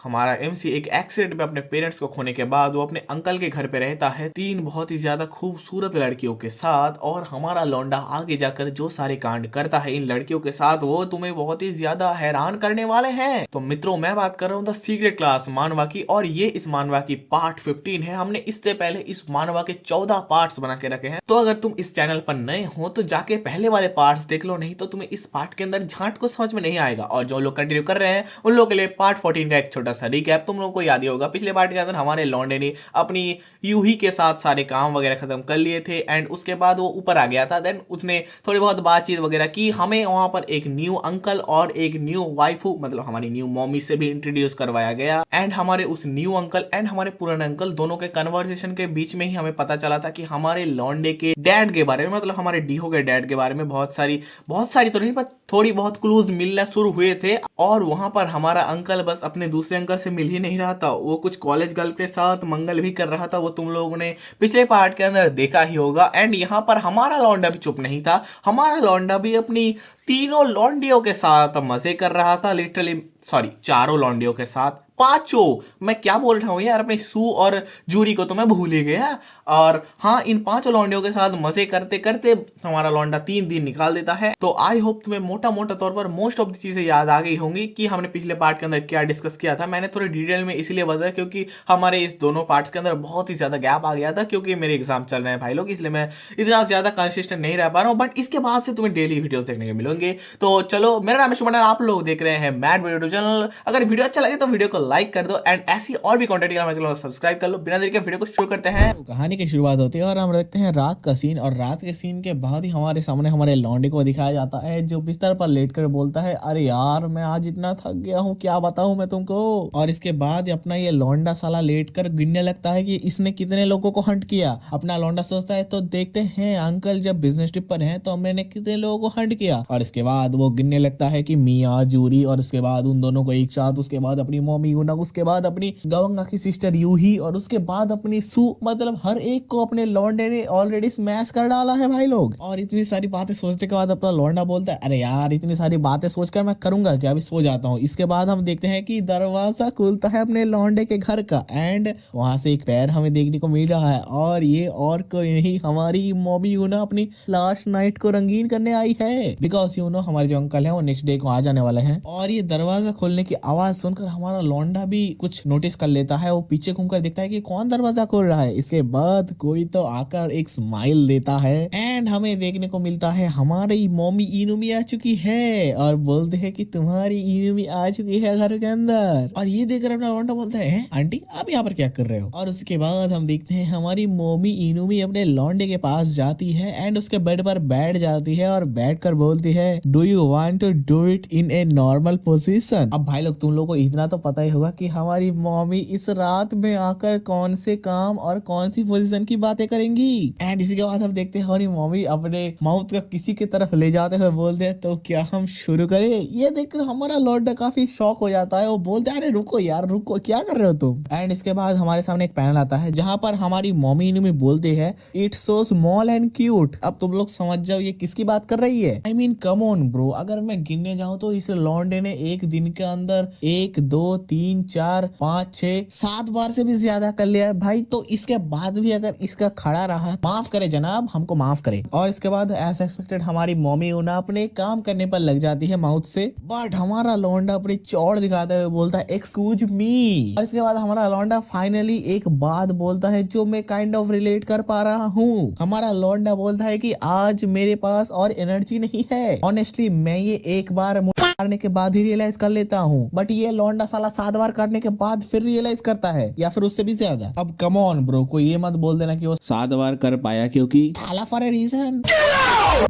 हमारा एमसी एक एक्सीडेंट में अपने पेरेंट्स को खोने के बाद वो अपने अंकल के घर पे रहता है 3 बहुत ही ज्यादा खूबसूरत लड़कियों के साथ। और हमारा लौंडा आगे जाकर जो सारे कांड करता है इन लड़कियों के साथ वो तुम्हें बहुत ही ज्यादा हैरान करने वाले हैं। तो मित्रों, मैं बात कर रहा हूँ द सीक्रेट क्लास मानवा की, और ये इस मानवा की पार्ट 15 है। हमने इससे पहले इस मानवा के 14 पार्ट्स बना के रखे हैं। तो अगर तुम इस चैनल पर नए हो तो जाके पहले वाले पार्ट्स देख लो, नहीं तो तुम्हें इस पार्ट के अंदर झांट को समझ में नहीं आएगा। और जो लोग कंटिन्यू कर रहे हैं उन लोगों के लिए पार्ट 14 का एक छोटा सा रिकैप। तुम लोगों को याद ही होगा पिछले पार्ट के अंदर हमारे लौंडे ने अपनी यूही के साथ सारे काम वगैरह खत्म कर लिए थे एंड उसके बाद वो ऊपर आ गया था। देन उसने थोड़ी बहुत बातचीत वगैरह की, हमें वहां पर एक न्यू अंकल और एक न्यू वाइफू मतलब हमारी न्यू मॉमी से भी इंट्रोड्यूस करवाया गया। एंड हमारे उस न्यू अंकल एंड हमारे पुराने अंकल दोनों के कन्वर्सेशन के बीच में ही हमें पता चला था कि हमारे लौंडे के डैड के बारे में, मतलब हमारे डीहो के डैड के बारे में बहुत सारी तो नहीं पर थोड़ी बहुत क्लूज मिलना शुरू हुए थे। और वहां पर हमारा अंकल बस अपने दूसरे अंकल से मिल ही नहीं रहा था, वो कुछ कॉलेज गर्ल के साथ मंगल भी कर रहा था। वो तुम लोगों ने पिछले पार्ट के अंदर देखा ही होगा। एंड यहाँ पर हमारा लौंडा भी चुप नहीं था, हमारा लौंडा भी अपनी तीनों लौंडियों के साथ मजे कर रहा था। लिटरली सॉरी, चारों लौंडियों के साथ, पांचों, मैं क्या बोल रहा हूँ यार, अपने सू और जूरी को तो मैं भूल ही गया। और हाँ, इन 5 लौंडियों के साथ मजे करते करते हमारा लौंडा 3 दिन निकाल देता है। तो आई होप तुम्हें मोटा मोटा तौर पर मोस्ट ऑफ द चीजें याद आ गई होंगी कि हमने पिछले पार्ट के अंदर क्या डिस्कस किया था। मैंने थोड़ी डिटेल में इसलिए बताया क्योंकि हमारे इस दोनों पार्ट्स के अंदर बहुत ही ज्यादा गैप आ गया था, क्योंकि मेरे एग्जाम चल रहे हैं भाई लोग, इसलिए मैं इतना ज्यादा कंसिस्टेंट नहीं रह पा रहा हूँ। बट इसके बाद से तुम्हें डेली वीडियोस देखने को मिलेंगे। तो चलो, मेरा नाम है शुभन, आप लोग देख रहे हैं मैड वीडियो चैनल। अगर वीडियो अच्छा लगे तो वीडियो को लाइक कर दो एंड ऐसी और भी कंटेंट के चैनल को सब्सक्राइब कर लो। बिना देरी के वीडियो को शुरू करते हैं। तो कहानी की शुरुआत होती है और हम देखते हैं रात का सीन, और रात के सीन के बाद ही हमारे सामने हमारे लौंडे को दिखाया जाता है जो बिस्तर पर लेटकर बोलता है, अरे यार मैं आज इतना थक गया हूँ, क्या बताऊं मैं तुमको। और इसके बाद अपना ये लौंडा साला लेटकर गिनने लगता है कि इसने कितने लोगों को हंट किया। अपना लौंडा सोचता है तो देखते हैं अंकल जब बिजनेस ट्रिप पर हैं तो मैंने कितने लोगों को हंट किया। और इसके बाद वो गिनने लगता है कि मियाँ, जूरी, और उसके बाद उन दोनों को एक साथ, उसके बाद अपनी मम्मी गुना, उसके बाद अपनी गवंगा की सिस्टर यूही, और उसके बाद अपनी सू, मतलब हर एक को अपने लौंडे ने ऑलरेडी स्मैश कर डाला है भाई लोग। और इतनी सारी बातें सोचने के बाद अपना लौंडा बोलता है, अरे यार इतनी सारी बातें सोचकर मैं करूंगा क्या, अभी सो जाता हूँ। इसके बाद हम देखते हैं कि दरवाजा खुलता है अपने लौंडे के घर का एंड वहां से एक पैर हमें देखने को मिल रहा है, और ये और कोई नहीं, हमारी मम्मी यूना अपनी लास्ट नाइट को रंगीन करने आई है। बिकॉज यू नो हमारे जो अंकल है वो नेक्स्ट डे को आ जाने वाले हैं। और ये दरवाजा खोलने की आवाज सुनकर हमारा लौंडा भी कुछ नोटिस कर लेता है। वो पीछे घूमकर देखता है कि कौन दरवाजा खोल रहा है। इसके बाद कोई तो आकर एक स्माइल देता है एंड हमें देखने को मिलता है हमारी मम्मी इनुमी आ चुकी है और बोलते हैं कि तुम्हारी इनुमी आ चुकी है घर के अंदर। और ये देखकर अपना लौंडा बोलता है, आंटी आप यहाँ पर क्या कर रहे हो। और उसके बाद हम देखते हैं हमारी मम्मी इनुमी अपने लौंडे के पास जाती है एंड उसके बेड पर बैठ जाती है और बैठ कर बोलती है, do you want to do it in a normal position. अब भाई लोग तुम लोग को इतना तो पता ही होगा कि हमारी मम्मी इस रात में आकर कौन से काम और कौन सी पोजीशन की बातें करेंगी। एंड इसी के बाद हम देखते हैं हमारी मम्मी अपने माउथ का किसी की तरफ ले जाते हुए बोलते हैं, तो क्या हम शुरू करें। ये देखकर हमारा लौंडा काफी शॉक हो जाता है। वो बोलते हैं, अरे रुको यार रुको, क्या कर रहे हो तुम। एंड इसके बाद हमारे सामने एक पैनल आता है जहां पर हमारी मम्मी ने बोलते हैं, it's so small and cute. अब तुम लोग समझ जाओ ये किसकी बात कर रही है। I mean come on bro, अगर मैं गिनने जाऊं तो इस लौंडे ने एक दिन के अंदर 1 2 3 4 5 6 7 बार से भी ज्यादा कर लिया है भाई। तो इसके बाद भी अगर इसका खड़ा रहा, माफ करे जनाब, हमको माफ करे। और इसके बाद एज एक्सपेक्टेड हमारी मम्मी उन्हें अपने काम करने पर लग जाती है माउथ से। बट हमारा लौंडा अपनी चौड़ दिखाते हुए बोलता है, एक्सक्यूज मी। और इसके बाद हमारा लौंडा फाइनली एक बात बोलता है जो मैं काइंड ऑफ रिलेट कर पा रहा हूँ। हमारा लौंडा बोलता है कि आज मेरे पास और एनर्जी नहीं है। ऑनेस्टली मैं ये एक बार मारने के बाद ही रियलाइज कर लेता हूँ, बट ये लौंडा साला 7 बार करने के बाद फिर रियलाइज करता है, या फिर उससे भी ज्यादा। अब कम ऑन ब्रो, कोई ये मत बोल देना कि वो 7 बार कर पाया क्योंकि Thala for a reason.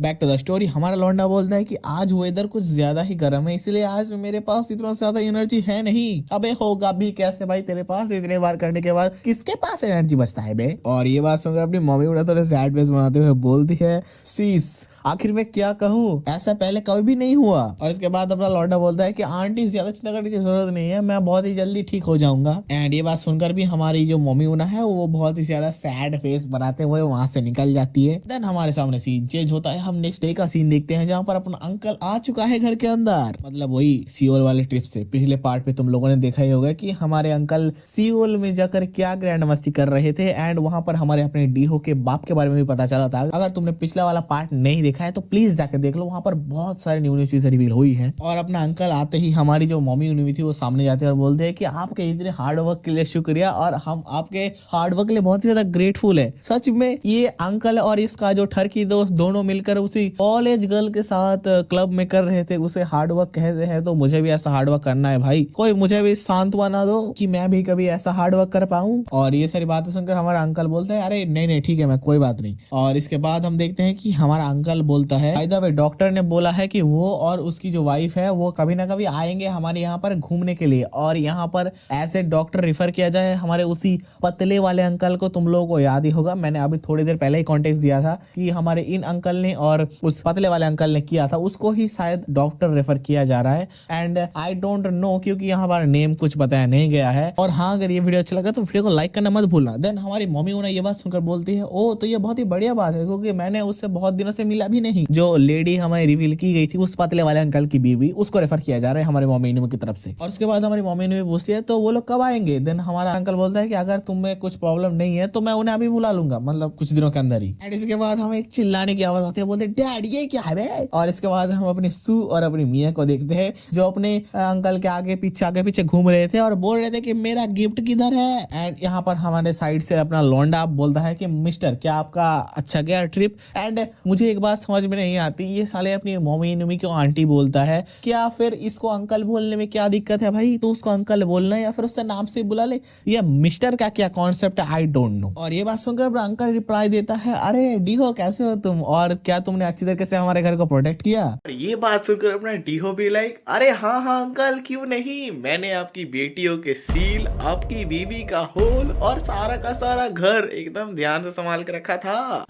Back to the story, हमारा लौंडा बोलता है कि आज वेदर कुछ ज्यादा ही गर्म है, इसलिए आज मेरे पास इतना ज्यादा एनर्जी है नहीं। अबे होगा भी कैसे भाई, तेरे पास इतने बार करने के बाद किसके पास एनर्जी बचता है बे। और ये बात सुनकर अपनी मम्मी उन्हें थोड़ा सैड फेस बनाते हुए बोलती है, सीस आखिर मैं क्या कहूँ, ऐसा पहले कभी भी नहीं हुआ। और इसके बाद अपना लौंडा बोलता है कि आंटी ज्यादा चिंता करने की जरूरत नहीं है, मैं बहुत ही जल्दी ठीक हो जाऊंगा। एंड ये बात सुनकर भी हमारी जो मम्मी उना है वो बहुत ही ज्यादा सैड फेस बनाते हुए वहां से निकल जाती है। देन हमारे सामने सीन चेंज होता है, हम नेक्स्ट डे का सीन देखते हैं जहाँ पर अपना अंकल आ चुका है घर के अंदर। मतलब वही सियोल वाले ट्रिप से। पिछले पार्ट पे तुम लोगों ने देखा ही होगा कि हमारे अंकल सियोल में जाकर क्या ग्रैंड मस्ती कर रहे थे एंड वहां पर हमारे अपने डीहो के बाप के बारे में भी पता चला था। अगर तुमने पिछला वाला पार्ट नहीं देखा है तो प्लीज जाकर देख लो, वहां पर बहुत सारी न्यू न्यू चीजें रिवील हुई है। और अपना अंकल आते ही हमारी जो मम्मी हुई थी वो सामने जाते हैं और बोलते हैं कि आपके इतने हार्ड वर्क के लिए शुक्रिया और हम आपके हार्ड वर्क के लिए बहुत ही ज्यादा ग्रेटफुल है। सच में ये अंकल और इसका जो ठरकी दोस्त दोनों मिलकर उसी कॉलेज गर्ल के साथ क्लब में कर रहे थे, उसे हार्ड वर्क कहते हैं। तो मुझे भी ऐसा हार्ड वर्क करना है भाई, कोई मुझे भी सांत्वना दो कि मैं भी कभी ऐसा हार्ड वर्क कर पाऊं। और ये सारी बातें सुनकर हमारा अंकल बोलता है अरे नहीं नहीं ठीक है, मैं कोई बात नहीं। और इसके बाद हम देखते हैं कि हमारा अंकल बोलता है बाय द वे डॉक्टर ने बोला है कि वो और उसकी जो वाइफ है वो कभी ना कभी आएंगे हमारे यहाँ पर घूमने के लिए। और यहाँ पर ऐसे डॉक्टर रिफर किया जाए हमारे उसी पतले वाले अंकल को। तुम लोगों को याद ही होगा, मैंने अभी थोड़ी देर पहले ही कॉन्टेक्स्ट दिया था कि हमारे इन अंकल ने और उस पतले वाले अंकल ने किया था, उसको ही शायद डॉक्टर रेफर किया जा रहा है। एंड आई डोंट नो क्योंकि यहाँ पर नेम कुछ बताया नहीं गया है। और हाँ, अगर ये वीडियो अच्छा लगा तो वीडियो को लाइक करना मत भूलना। देन हमारी मम्मी उन्हें ये बात सुनकर बोलती है ओ तो ये बहुत ही बढ़िया बात है क्योंकि मैंने उससे बहुत दिनों से मिला भी नहीं। जो लेडी हमें रिवील की गई थी उस पतले वाले अंकल की बीवी, उसको रेफर किया जा रहा है हमारे मम्मी की तरफ से। और उसके बाद हमारी मम्मी ने पूछती है तो वो लोग कब आएंगे। देन हमारा अंकल बोलता है कि अगर तुम्हें कुछ प्रॉब्लम नहीं है तो मैं उन्हें अभी बुला लूंगा, मतलब कुछ दिनों के अंदर ही। एंड इसके बाद हमें एक चिल्लाने की आवाज आती है, बोलते डैड ये क्या है बे। और इसके बाद हम अपनी सू और अपनी मिया को देखते हैं जो अपने अंकल के आगे पीछे घूम रहे थे और बोल रहे थे कि मेरा गिफ्ट किधर है। एंड यहाँ पर हमारे साइड से अपना लौंडा बोलता है कि मिस्टर क्या आपका अच्छा गया ट्रिप। एंड मुझे एक बात समझ में नहीं आती, ये साले अपनी मम्मी क्यों आंटी बोलता है, क्या फिर इसको अंकल बोलने में क्या दिक्कत है भाई। तो उसको अंकल बोलना है या फिर उससे नाम से बुला ले, या मिस्टर का क्या कॉन्सेप्ट है आई डोंट नो। और ये बात सुनकर अंकल रिप्लाई देता है अरे डीहो कैसे हो तुम, और क्या तुमने अच्छी तरीके से हमारे घर को प्रोटेक्ट किया। ये बात सुनकर अपना डीहो भी लाइक अरे हाँ हाँ अंकल क्यों नहीं, मैंने आपकी बेटियों के सील, आपकी बीवी का होल और सारा का सारा घर एकदम ध्यान से संभाल के रखा था।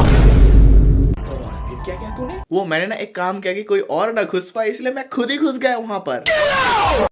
फिर क्या किया तूने? वो मैंने ना एक काम किया कि कोई और ना घुस पाए, इसलिए मैं खुद ही घुस गया वहां पर।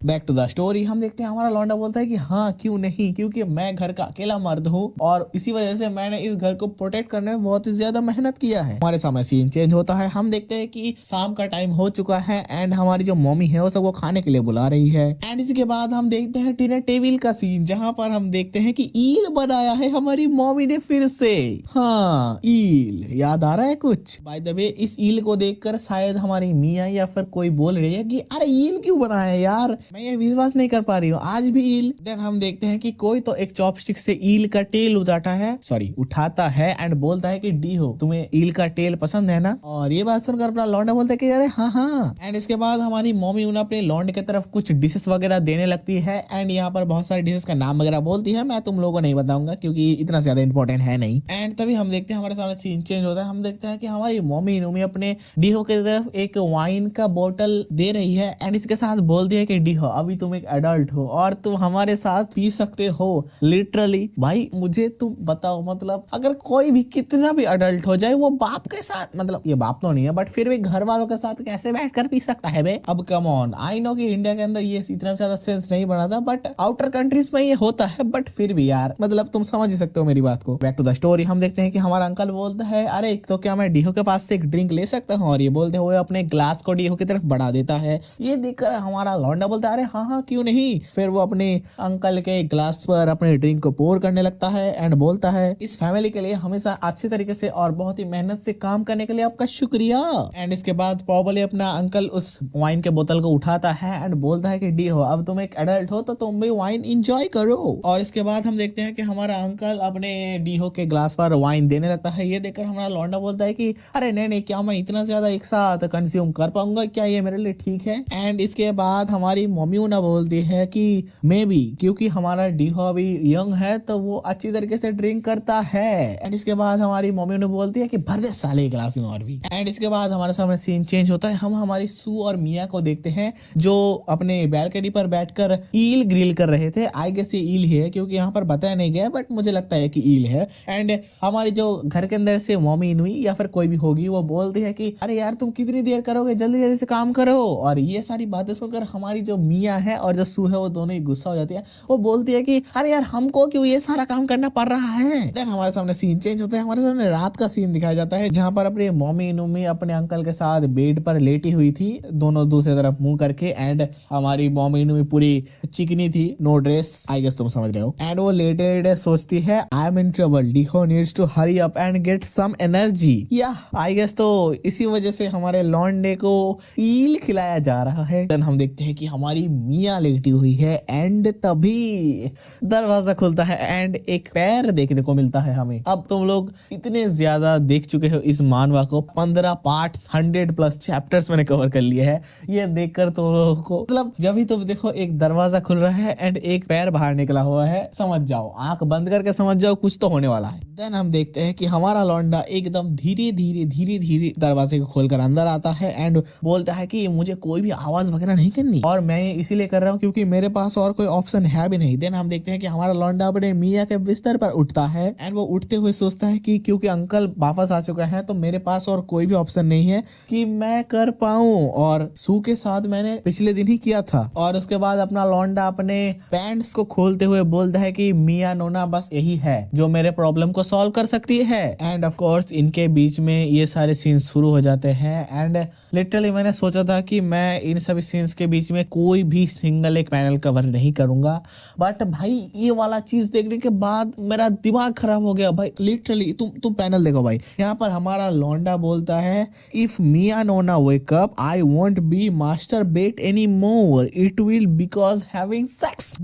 बैक टू द स्टोरी, हम देखते हैं हमारा लौंडा बोलता है कि हाँ क्यों नहीं, क्योंकि मैं घर का अकेला मर्द हूँ और इसी वजह से मैंने इस घर को प्रोटेक्ट करने में बहुत ही ज्यादा मेहनत किया है। हमारे सामने सीन चेंज होता है, हम देखते हैं कि शाम का टाइम हो चुका है एंड हमारी जो मम्मी है वो सबको खाने के लिए बुला रही है। एंड इसके बाद हम देखते हैं डिनर टेबल का सीन जहाँ पर हम देखते हैं कि ईल बनाया है हमारी मम्मी ने फिर से। हाँ ईल याद आ रहा है कुछ। बाय द वे इस ईल को देखकर शायद हमारी मियाँ या फिर कोई बोल रही है कि अरे ईल क्यों बनाया है यार, मैं ये विश्वास नहीं कर पा रही हूँ आज भी ईल। देन हम देखते हैं कि कोई तो एक चॉपस्टिक से ईल का टेल उठाता है एंड बोलता है कि डी हो तुम्हें ईल का टेल पसंद है ना। और ये बात सुनकर अपना लौंडा बोलता है कि अरे हाँ हाँ। एंड इसके बाद हमारी मम्मी उन्हें अपने लौंडे की तरफ कुछ डिशेस वगैरह देने लगती है एंड यहाँ पर बहुत सारे डिशेस का नाम वगैरह बोलती है, मैं तुम लोगों को नहीं बताऊंगा क्योंकि इतना ज्यादा इंपॉर्टेंट है नहीं। एंड तभी हम देखते हैं हमारे सामने सीन चेंज होता है, हम देखते हैं कि हमारी मम्मी अपने डीहो की तरफ एक वाइन का बोतल दे रही है एंड इसके साथ बोलती है कि डीहो अभी तुम एक एडल्ट हो और तुम हमारे साथ पी सकते हो। लिटरली भाई मुझे तुम बताओ, मतलब अगर कोई भी कितना भी एडल्ट हो जाए वो बाप के साथ, मतलब ये बाप तो नहीं है बट फिर भी घर वालों के साथ कैसे बैठकर पी सकता है बे। अब कम ऑन, आई नो कि इंडिया के अंदर ये इतना ज्यादा सेंस नहीं बना था बट आउटर कंट्रीज में ये होता है, बट फिर भी यार मतलब तुम समझ ही सकते हो मेरी बात को। बैक टू द स्टोरी, हम देखते हैं कि हमारा अंकल बोलता है अरे तो क्या मैं डीहो के पास से एक ड्रिंक ले सकता हूँ, और ये बोलते हुए अपने ग्लास को डीहो की तरफ बढ़ा देता है। ये देखकर हमारा लौंडा बोलता है अरे हाँ हाँ क्यों नहीं। फिर वो अपने अंकल के ग्लास पर अपने ड्रिंक को पोर करने लगता है एंड बोलता है इस फैमिली के लिए हमेशा अच्छे तरीके से और बहुत ही मेहनत से काम करने के लिए आपका शुक्रिया। एंड इसके बाद प्रॉब्ली अपना अंकल उस वाइन के बोतल को उठाता है एंड बोलता है कि डी हो अब तुम एक एडल्ट हो तो तुम भी वाइन एंजॉय करो। और इसके बाद हम देखते हैं कि हमारा अंकल अपने डीहो के ग्लास पर वाइन देने लगता है। ये देखकर हमारा लौंडा बोलता है कि अरे नहीं क्या मैं इतना ज्यादा एक साथ कंज्यूम कर पाऊंगा, क्या ये मेरे लिए ठीक है। एंड इसके बाद हमारी मम्मी ना बोलती है कि मे बी क्योंकि हमारा डीहो अभी यंग है तो वो अच्छी तरीके से ड्रिंक करता है। एंड इसके बाद हमारी मम्मी ने बोलती है कि भर दे साले ग्लास में और भी। एंड इसके बाद हमारे सामने सीन चेंज होता है, हम हमारी सू और मिया को देखते हैं जो अपने बैल्कनी पर बैठकर ईल ग्रिल कर रहे थे। आई गेस ये ईल है क्योंकि यहाँ पर बताया नहीं गया बट मुझे लगता है कि ईल है। एंड हमारी जो घर के अंदर से मम्मी इनुई या फिर कोई भी होगी वो वो बोलती है कि अरे यार तुम कितनी देर करोगे, जल्दी जल्दी से काम करो। और ये सारी बातें सुनकर हमारी जो मियाँ है और जो सू है वो दोनों ही गुस्सा हो जाती है। वो बोलती है कि अरे यार हमको क्यों ये सारा काम करना पड़ रहा है। देन हमारे सामने सीन चेंज होता है, हमारे सामने रात का सीन दिखाया जाता है जहाँ पर अपनी मम्मी नुम्मी अपने अंकल के साथ बेड पर लेटी हुई थी, दोनों दूसरी तरफ मुंह करके। एंड हमारी मम्मी नुम्मी पूरी चिकनी थी, नो ड्रेस, आई गेस तुम समझ रहे हो। एंड वो लेटे लेटे सोचती है आई एम इन ट्रबल, डीहो needs to hurry up and get some energy. या आई गेस तो इसी वजह से हमारे लॉन्डे को ईल खिलाया जा रहा है। देन हम देखते हैं कि हमारी मियाँ लेटी हुई है एंड तभी दरवाजा खुलता है एंड एक पैर देखने को मिलता है हमें। अब तुम लोग इतने ज्यादा देख चुके हो इस मानवा को, 15 पार्ट्स 100+ चैप्टर्स मैंने कवर कर लिए हैं। ये देखकर तुम लोगों को मतलब जब भी तुम देखो एक दरवाजा खुल रहा है एंड एक पैर बाहर निकला हुआ है, समझ जाओ, आंख बंद करके समझ जाओ कुछ तो होने वाला है। देन हम देखते हैं कि हमारा लौंडा एकदम धीरे धीरे दरवाजे को खोलकर अंदर आता है एंड बोलता है कि मुझे कोई भी आवाज वगैरह नहीं करनी और मैं ये इसीलिए कर रहा हूँ क्योंकि मेरे पास और कोई ऑप्शन है भी नहीं। देन हम देखते हैं कि हमारा लौंडा अपने मियाँ के बिस्तर पर उठता है एंड वो उठते हुए सोचता है कि क्योंकि अंकल वापस आ चुका है तो मेरे पास और कोई भी ऑप्शन नहीं है कि मैं कर पाऊं, और सू के साथ मैंने पिछले दिन ही किया था। और उसके बाद अपना लौंडा अपने पैंट्स को खोलते हुए बोलता है कि मियाँ नोना बस यही है जो मेरे प्रॉब्लम को सॉल्व कर सकती है। एंड ऑफ कोर्स इनके बीच में ये सारे सीन्स शुरू हो जाते हैं एंड लिटरली मैंने सोचा था कि मैं इन सभी सीन्स के बीच में कोई भी सिंगल एक पैनल कवर नहीं करूंगा, बट भाई ये वाला चीज देखने के बाद मेरा दिमाग खराब हो गया भाई। लिटरली तुम पैनल देखो भाई, यहाँ पर हमारा लौंडा बोलता है इफ मियाँ नोना wake up I won't be masturbate any more, it will because having sex.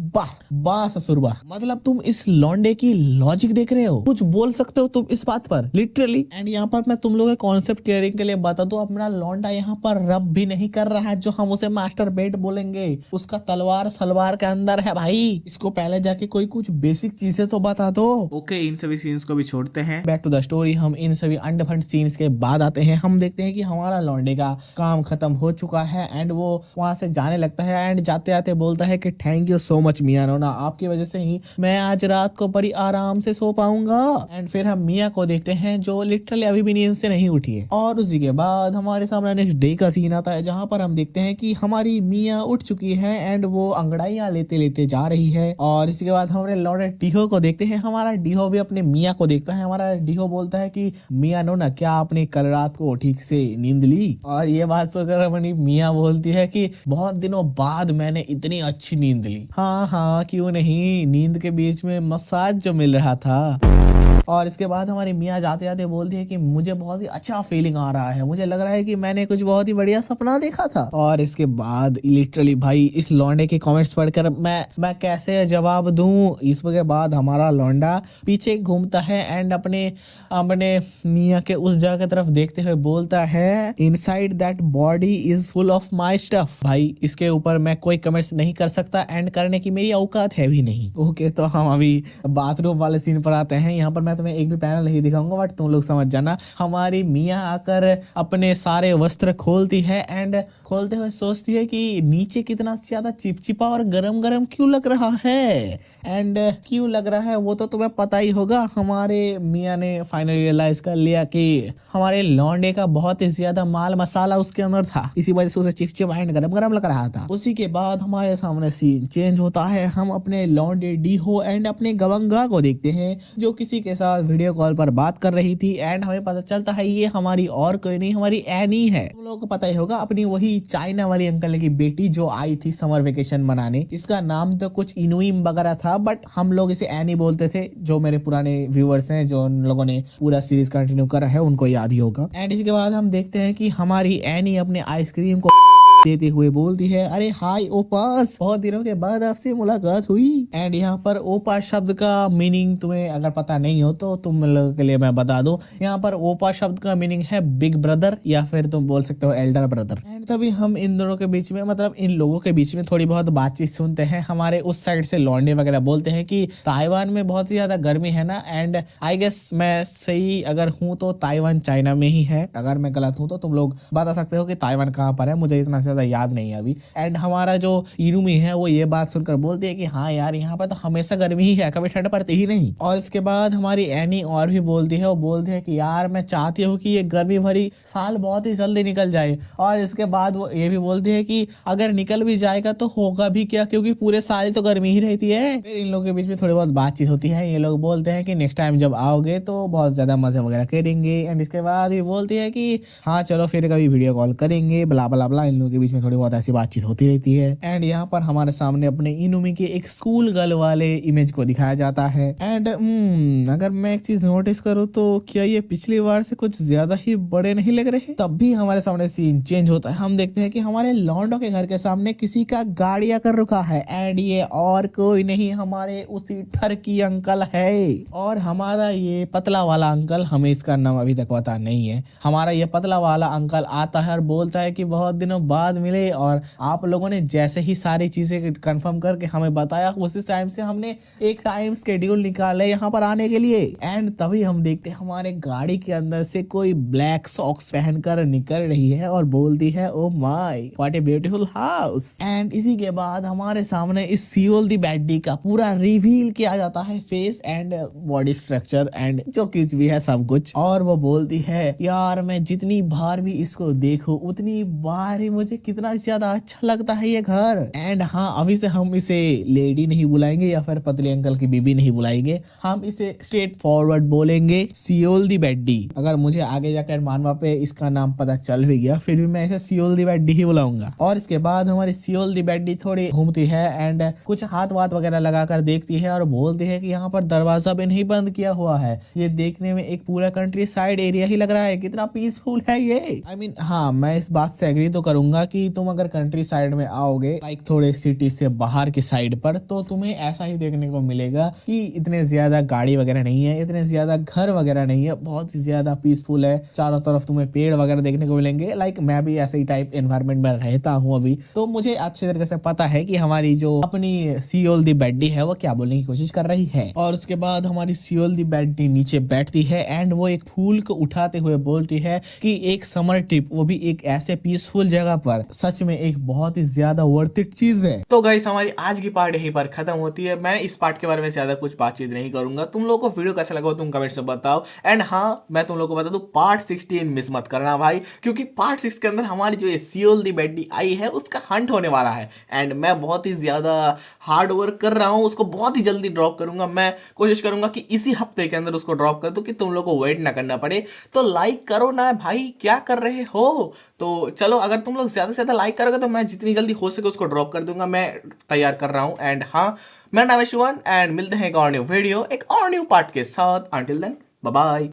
वाह ससुर वाह, मतलब तुम इस लौंडे की लॉजिक देख रहे हो, कुछ बोल सकते हो तुम इस बात पर लिटरली। एंड यहाँ पर मैं तुम लोगों के कॉन्सेप्ट क्लियरिंग के लिए बता दूं, अपना लौंडा यहाँ पर रब भी नहीं कर रहा है जो हम उसे मास्टर बेट बोलेंगे, उसका तलवार सलवार के अंदर है भाई। इसको पहले जाके कोई कुछ बेसिक चीजें तो बता दो। ओके, इन सभी सीन्स को भी छोड़ते हैं, बैक टू द स्टोरी। हम इन सभी अंडफंड सीन्स के बाद आते हैं, हम देखते हैं कि हमारा लौंडे का काम खत्म हो चुका है एंड वो वहां से जाने लगता है एंड जाते आते बोलता है कि थैंक यू सो मच मियाँ नोना, आपकी वजह से ही मैं आज रात को बड़ी आराम से सो पाऊंगा। एंड फिर हम मियाँ को देखते हैं जो लिटरली अभी भी नींद से नहीं उठी है। और उसी के बाद हमारे सामने नेक्स्ट डे का सीन आता है जहां पर हम देखते हैं कि हमारी मियाँ उठ चुकी है एंड वो अंगड़ाइयां लेते लेते जा रही है। और इसके बाद हमारे लौंडे डीहो को देखते हैं, हमारा डीहो भी अपने मियाँ को देखता है। हमारा डीहो बोलता है कि मियाँ नोना क्या आपने कल रात को ठीक से नींद ली? और ये बात सुनकर अपनी मियाँ बोलती है कि बहुत दिनों बाद मैंने इतनी अच्छी नींद ली। हाँ हाँ क्यों नहीं, नींद के बीच में मसाज जो मिल रहा था। और इसके बाद हमारी मियाँ जाते जाते बोलती है कि मुझे बहुत ही अच्छा फीलिंग आ रहा है, मुझे लग रहा है कि मैंने कुछ बहुत ही बढ़िया सपना देखा था। और इसके बाद लिटरली भाई इस लौंडे के कमेंट्स पढ़कर मैं कैसे जवाब दूं। इसके बाद हमारा लौंडा पीछे घूमता है एंड अपने मियाँ के उस जगह की तरफ देखते हुए बोलता है inside that body is full of my stuff. भाई इसके ऊपर मैं कोई कमेंट्स नहीं कर सकता एंड करने की मेरी औकात है भी नहीं। ओके, तो हम अभी बाथरूम वाले सीन पर आते हैं। यहाँ पर मैं तुम्हें एक भी पैनल नहीं दिखाऊंगा बट तुम लोग समझ जाना। हमारी मियाँ आकर अपने सारे वस्त्र खोलती है एंड खोलते हुए सोचती है कि नीचे कितना ज्यादा चिपचिपा और गरम गरम क्यों लग रहा है। एंड क्यों लग रहा है वो तो तुम्हें पता ही होगा। हमारे मियाँ ने फाइनली रियलाइज कर लिया कि हमारे लौंडे का बहुत ही ज्यादा माल मसाला उसके अंदर था, इसी वजह से उसे चिपचिपा एंड गरम गरम लग रहा था। उसी के बाद हमारे सामने सीन चेंज होता है। हम अपने लौंडे डीहो एंड अपने गवंगा को देखते हैं जो किसी के साथ वीडियो कॉल पर बात कर रही थी एंड हमें पता चलता है ये हमारी और कोई नहीं हमारी एनी है। तुम लोगों को पता ही होगा अपनी वही चाइना वाली अंकल की बेटी जो आई थी समर वेकेशन मनाने। इसका नाम तो कुछ इनुइम वगैरह था बट हम लोग इसे एनी बोलते थे। जो मेरे पुराने व्यूअर्स हैं जो उन लोगों ने पूरा सीरीज कंटिन्यू करा है उनको याद ही होगा। एंड इसके बाद हम देखते हैं कि हमारी एनी अपने आइसक्रीम को देते हुए बोलती है अरे हाय ओपास, बहुत दिनों के बाद आपसे मुलाकात हुई। एंड यहाँ पर ओपा शब्द का मीनिंग तुम्हें अगर पता नहीं हो तो तुम लोगों के लिए मैं बता दूं। यहाँ पर ओपा शब्द का मीनिंग है बिग ब्रदर या फिर तुम बोल सकते हो एल्डर ब्रदर। एंड तभी हम इन दोनों के बीच में मतलब इन लोगों के बीच में थोड़ी बहुत बातचीत सुनते हैं। हमारे उस साइड से लौंडे वगैरह बोलते हैं कि ताइवान में बहुत ही ज्यादा गर्मी है ना। एंड आई गेस मैं सही अगर हूँ तो ताइवान चाइना में ही है, अगर मैं गलत हूँ तो तुम लोग बता सकते हो कि ताइवान कहाँ पर है। मुझे इतना ज्यादा याद नहीं है अभी। एंड हमारा जो इनुमी है वो ये बात सुनकर बोलती है कि हाँ यार यहाँ पर तो हमेशा गर्मी ही है, कभी ठंड पड़ती ही नहीं। और इसके बाद हमारी एनी और भी बोलती है, वो बोलती है कि यार मैं चाहती हूँ कि ये गर्मी भरी साल बहुत ही जल्दी निकल जाए। और इसके बाद वो ये भी बोलती है कि अगर निकल भी जाएगा तो होगा भी क्या, क्योंकि पूरे साल तो गर्मी ही रहती है। फिर इन लोगों के बीच में थोड़ी बहुत बातचीत होती है। ये लोग बोलते हैं कि नेक्स्ट टाइम जब आओगे तो बहुत ज्यादा मजे वगैरह करेंगे। एंड इसके बाद ये बोलती है कि हाँ चलो फिर कभी वीडियो कॉल करेंगे, ब्ला ब्ला ब्ला। इन लोगों के बीच में थोड़ी बहुत ऐसी बातचीत होती रहती है। एंड यहाँ पर हमारे सामने अपने इनुमी के एक स्कूल गर्ल वाले इमेज को दिखाया जाता है। एंड अगर मैं एक चीज नोटिस करूँ तो क्या ये पिछली बार से कुछ ज्यादा ही बड़े नहीं लग रहे? तब भी हमारे सामने सीन चेंज होता है। हम देखते हैं कि हमारे लॉन्डो के घर के सामने किसी का गाड़ी आकर रुका है। एंड ये और कोई नहीं, हमारे उसी ठरकी अंकल है। और हमारा ये पतला वाला अंकल, हमें इसका नाम अभी तक पता नहीं है, हमारा ये पतला वाला अंकल आता है और बोलता है कि बहुत दिनों बाद मिले और आप लोगों ने जैसे ही सारी चीजें कंफर्म करके हमें बताया उसी टाइम से हमने एक टाइम शेड्यूल निकाले यहाँ पर आने के लिए। एंड तभी हम देखते हैं हमारे गाड़ी के अंदर से कोई ब्लैक सॉक्स पहनकर निकल रही है और बोलती है oh my what a beautiful house. And इसी के बाद हमारे सामने इस सियोल दी बैडी का पूरा रिवील किया जाता है, face and body structure and जो कुछ भी है सब कुछ। और वो बोलती है यार मैं जितनी बार भी इसको देखूं उतनी बार ही मुझे कितना ज्यादा अच्छा लगता है ये घर। एंड हाँ अभी से हम इसे लेडी नहीं बुलाएंगे या फिर पतले अंकल की बीबी नहीं बुलाएंगे, हम इसे स्ट्रेट फॉरवर्ड बोलेंगे सियोल दी बैडी। अगर मुझे आगे जाकर मानवा पे इसका नाम पता चल भी गया फिर भी मैं इसे सियोल दी बैडी ही बुलाऊंगा। और इसके बाद हमारी सियोल दी बैडी थोड़ी घूमती है एंड कुछ हाथ वाथ वगैरह लगाकर देखती है और बोलती है कि यहाँ पर दरवाजा भी नहीं बंद किया हुआ है, ये देखने में एक पूरा कंट्री साइड एरिया ही लग रहा है, कितना पीसफुल है ये। I mean, हाँ मैं इस बात से एग्री तो करूंगा कि तुम अगर कंट्री साइड में आओगे लाइक थोड़े सिटी से बाहर की साइड पर तो तुम्हें ऐसा ही देखने को मिलेगा कि इतने ज्यादा गाड़ी वगैरह नहीं है, इतने ज्यादा घर वगैरह नहीं है, बहुत ही ज्यादा पीसफुल है, चारों तरफ तुम्हें पेड़ वगैरह देखने को मिलेंगे। लाइक मैं भी ऐसे ही टाइप एनवायरनमेंट में रहता हूँ अभी, तो मुझे अच्छे तरीके से पता है कि हमारी जो अपनी सियोल दी बैडी है वो क्या बोलने की कोशिश कर रही है। और उसके बाद हमारी सियोल दी बैडी नीचे बैठती है एंड वो एक फूल को उठाते हुए बोलती है कि एक समर ट्रिप, वो भी एक ऐसे पीसफुल जगह पर, सच में एक बहुत ही ज्यादा वर्थ इट चीज है। तो गाइस हमारी आज की पार्ट यहीं पर खत्म होती है। मैं इस पार्ट के बारे में ज्यादा कुछ बातचीत नहीं करूंगा। तुम लोगों को वीडियो कैसा लगा तुम कमेंट्स में बताओ। एंड हाँ मैं तुम लोगों को बता दूं पार्ट 16 मिस मत करना भाई, क्योंकि पार्ट 6 के अंदर हमारी जो ये सियोल दी बैडी आई है उसका हंट होने वाला है। एंड मैं बहुत ही ज्यादा हार्ड वर्क कर रहा हूँ, उसको बहुत ही जल्दी ड्रॉप करूंगा। मैं कोशिश करूंगा कि इसी हफ्ते के अंदर उसको ड्रॉप कर दूं कि तुम लोग को वेट ना करना पड़े। तो लाइक करो ना भाई, क्या कर रहे हो? तो चलो अगर तुम लोग ज्यादा से ज्यादा लाइक करोगे तो मैं जितनी जल्दी हो सके उसको ड्रॉप कर दूंगा। मैं तैयार कर रहा हूं। एंड हाँ मेरा नाम है शिवन एंड मिलते हैं एक और न्यू वीडियो एक और न्यू पार्ट के साथ। Until then bye bye.